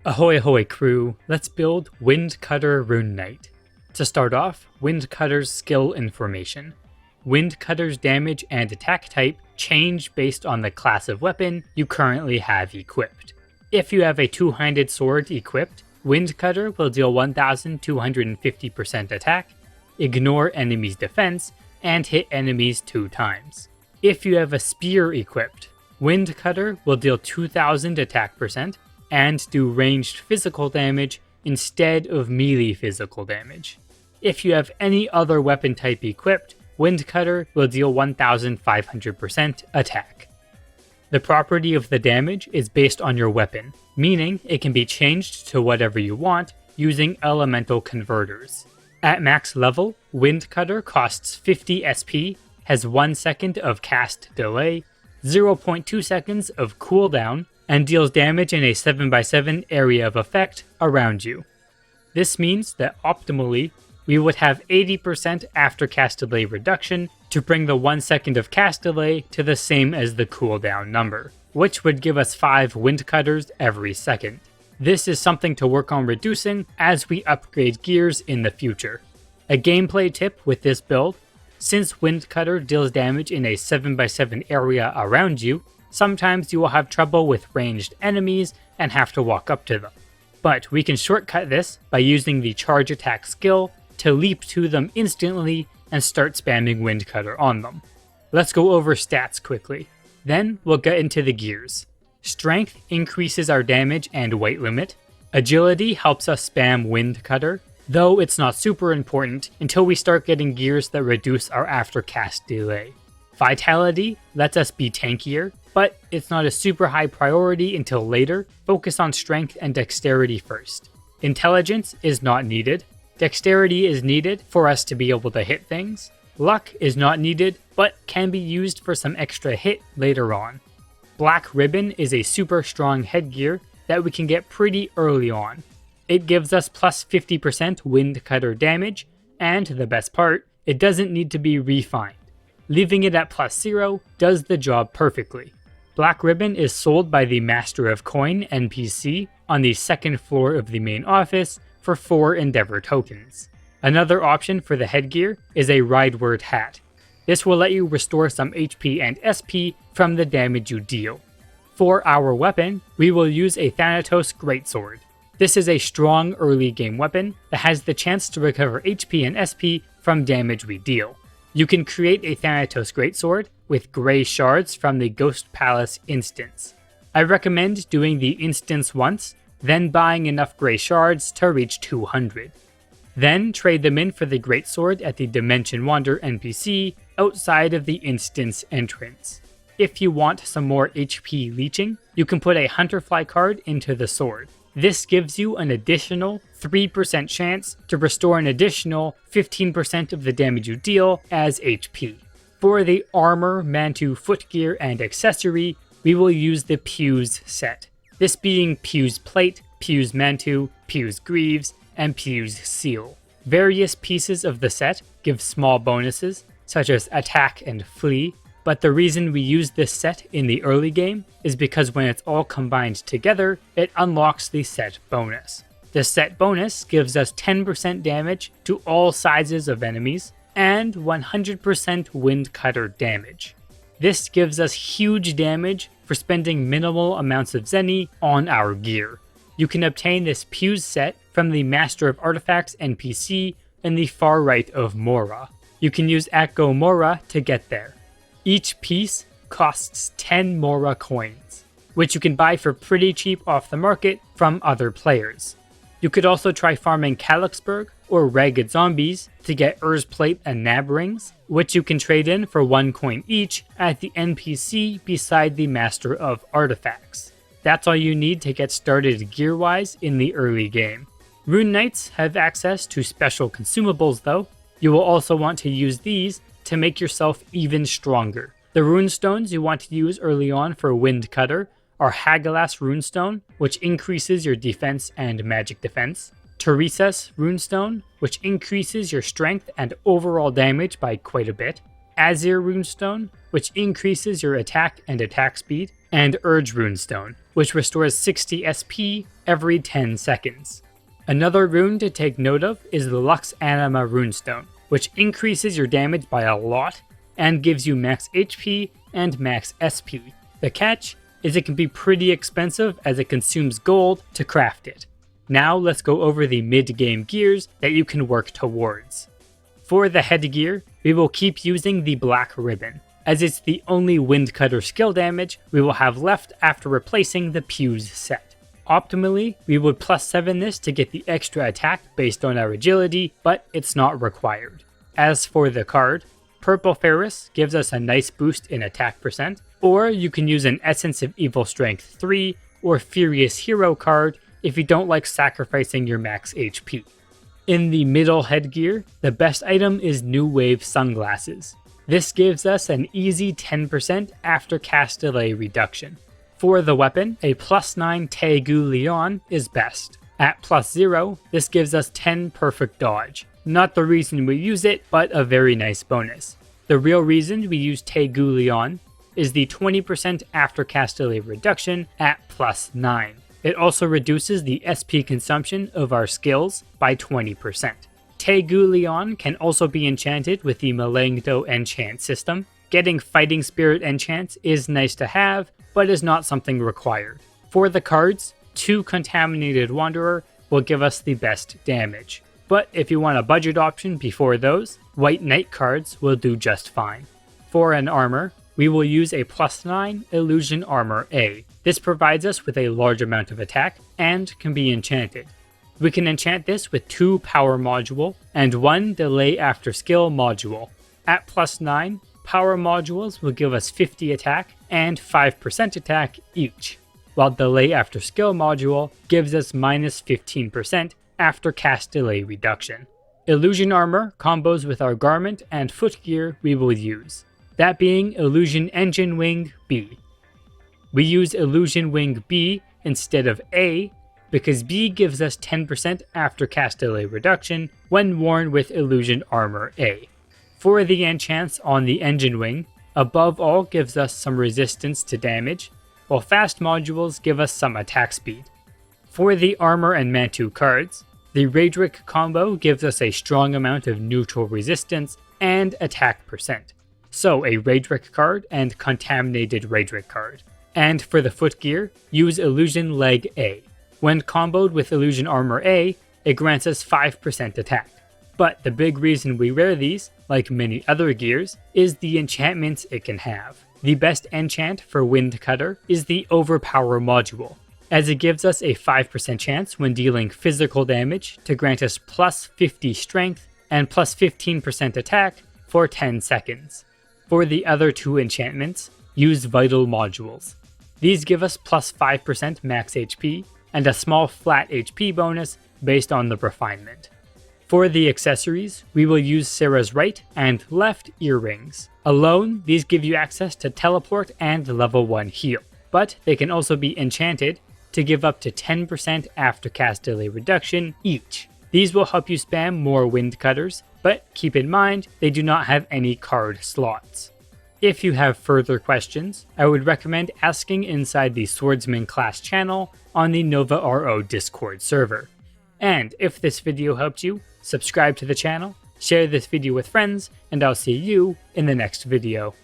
Ahoy ahoy crew, let's build Wind Cutter Rune Knight. To start off, Wind Cutter's skill information. Wind Cutter's damage and attack type change based on the class of weapon you currently have equipped. If you have a two-handed sword equipped, Wind Cutter will deal 1250% attack, ignore enemies' defense, and hit enemies 2 times. If you have a spear equipped, Wind Cutter will deal 2000 attack percent, and do ranged physical damage instead of melee physical damage. If you have any other weapon type equipped, Wind Cutter will deal 1500% attack. The property of the damage is based on your weapon, meaning it can be changed to whatever you want using elemental converters. At max level, Wind Cutter costs 50 SP, has 1 second of cast delay, 0.2 seconds of cooldown, and deals damage in a 7x7 area of effect around you. This means that optimally, we would have 80% after cast delay reduction to bring the 1 second of cast delay to the same as the cooldown number, which would give us 5 Wind Cutters every second. This is something to work on reducing as we upgrade gears in the future. A gameplay tip with this build: since Wind Cutter deals damage in a 7x7 area around you, sometimes you will have trouble with ranged enemies and have to walk up to them. But we can shortcut this by using the charge attack skill to leap to them instantly and start spamming Wind Cutter on them. Let's go over stats quickly. Then we'll get into the gears. Strength increases our damage and weight limit. Agility helps us spam Wind Cutter, though it's not super important until we start getting gears that reduce our after cast delay. Vitality lets us be tankier, but it's not a super high priority until later. Focus on strength and dexterity first. Intelligence is not needed. Dexterity is needed for us to be able to hit things. Luck is not needed, but can be used for some extra hit later on. Black Ribbon is a super strong headgear that we can get pretty early on. It gives us plus 50% Wind Cutter damage, and the best part, it doesn't need to be refined. Leaving it at plus 0 does the job perfectly. Black Ribbon is sold by the Master of Coin NPC on the second floor of the main office for 4 Endeavor tokens. Another option for the headgear is a Rideward hat. This will let you restore some HP and SP from the damage you deal. For our weapon, we will use a Thanatos Greatsword. This is a strong early game weapon that has the chance to recover HP and SP from damage we deal. You can create a Thanatos Greatsword with gray shards from the Ghost Palace instance. I recommend doing the instance once, then buying enough gray shards to reach 200. Then trade them in for the Greatsword at the Dimension Wander NPC outside of the instance entrance. If you want some more HP leeching, you can put a Hunterfly card into the sword. This gives you an additional 3% chance to restore an additional 15% of the damage you deal as HP. For the armor, manto, footgear, and accessory, we will use the Pew's set. This being Pew's plate, Pew's manto, Pew's greaves, and Pew's seal. Various pieces of the set give small bonuses, such as attack and flee, but the reason we use this set in the early game is because when it's all combined together, it unlocks the set bonus. The set bonus gives us 10% damage to all sizes of enemies, and 100% Wind Cutter damage. This gives us huge damage for spending minimal amounts of Zenny on our gear. You can obtain this Pew's set from the Master of Artifacts NPC in the far right of Mora. You can use Akko Mora to get there. Each piece costs 10 Mora coins, which you can buy for pretty cheap off the market from other players. You could also try farming Calyxburg or Ragged Zombies to get Ur's Plate and Nab Rings, which you can trade in for 1 coin each at the NPC beside the Master of Artifacts. That's all you need to get started gear-wise in the early game. Rune Knights have access to special consumables though. You will also want to use these to make yourself even stronger. The runestones you want to use early on for Wind Cutter are Hagelas Runestone, which increases your defense and magic defense, Teresa's Runestone, which increases your strength and overall damage by quite a bit, Azir Runestone, which increases your attack and attack speed, and Urge Runestone, which restores 60 SP every 10 seconds. Another rune to take note of is the Lux Anima Runestone, which increases your damage by a lot and gives you max HP and max SP. The catch is it can be pretty expensive as it consumes gold to craft it. Now let's go over the mid-game gears that you can work towards. For the headgear, we will keep using the Black Ribbon, as it's the only Wind Cutter skill damage we will have left after replacing the Pews set. Optimally, we would +7 this to get the extra attack based on our agility, but it's not required. As for the card, Purple Ferris gives us a nice boost in attack percent, or you can use an Essence of Evil Strength 3 or Furious Hero card if you don't like sacrificing your max HP. In the middle headgear, the best item is New Wave Sunglasses. This gives us an easy 10% after cast delay reduction. For the weapon, a +9 Tegu Leon is best. At +0, this gives us 10 perfect dodge. Not the reason we use it, but a very nice bonus. The real reason we use Tegu Leon is the 20% after cast delay reduction at +9. It also reduces the SP consumption of our skills by 20%. Tegu Leon can also be enchanted with the Melangdo enchant system. Getting Fighting Spirit enchants is nice to have, but is not something required. For the cards, 2 Contaminated Wanderer will give us the best damage. But if you want a budget option before those, White Knight cards will do just fine. For an armor, we will use a +9 Illusion Armor A. This provides us with a large amount of attack and can be enchanted. We can enchant this with 2 Power Module and 1 Delay After Skill Module. At +9, Power Modules will give us 50 attack and 5% attack each, while Delay After Skill Module gives us -15% after cast delay reduction. Illusion Armor combos with our garment and footgear we will use, that being Illusion Engine Wing B. We use Illusion Wing B instead of A because B gives us 10% after cast delay reduction when worn with Illusion Armor A. For the enchants on the Engine Wing, Above All gives us some resistance to damage, while Fast Modules give us some attack speed. For the Armor and Mantu cards, the Raedric combo gives us a strong amount of neutral resistance and attack percent, so a Raedric card and Contaminated Raedric card. And for the footgear, use Illusion Leg A. When comboed with Illusion Armor A, it grants us 5% attack. But the big reason we wear these, like many other gears, is the enchantments it can have. The best enchant for Wind Cutter is the Overpower module, as it gives us a 5% chance when dealing physical damage to grant us +50 strength and +15% attack for 10 seconds. For the other 2 enchantments, use Vital modules. These give us +5% max HP and a small flat HP bonus based on the refinement. For the accessories, we will use Sarah's right and left earrings. Alone, these give you access to teleport and level 1 heal, but they can also be enchanted to give up to 10% after cast delay reduction each. These will help you spam more Wind Cutters, but keep in mind they do not have any card slots. If you have further questions, I would recommend asking inside the Swordsman class channel on the NovaRO Discord server. And if this video helped you, subscribe to the channel, share this video with friends, and I'll see you in the next video.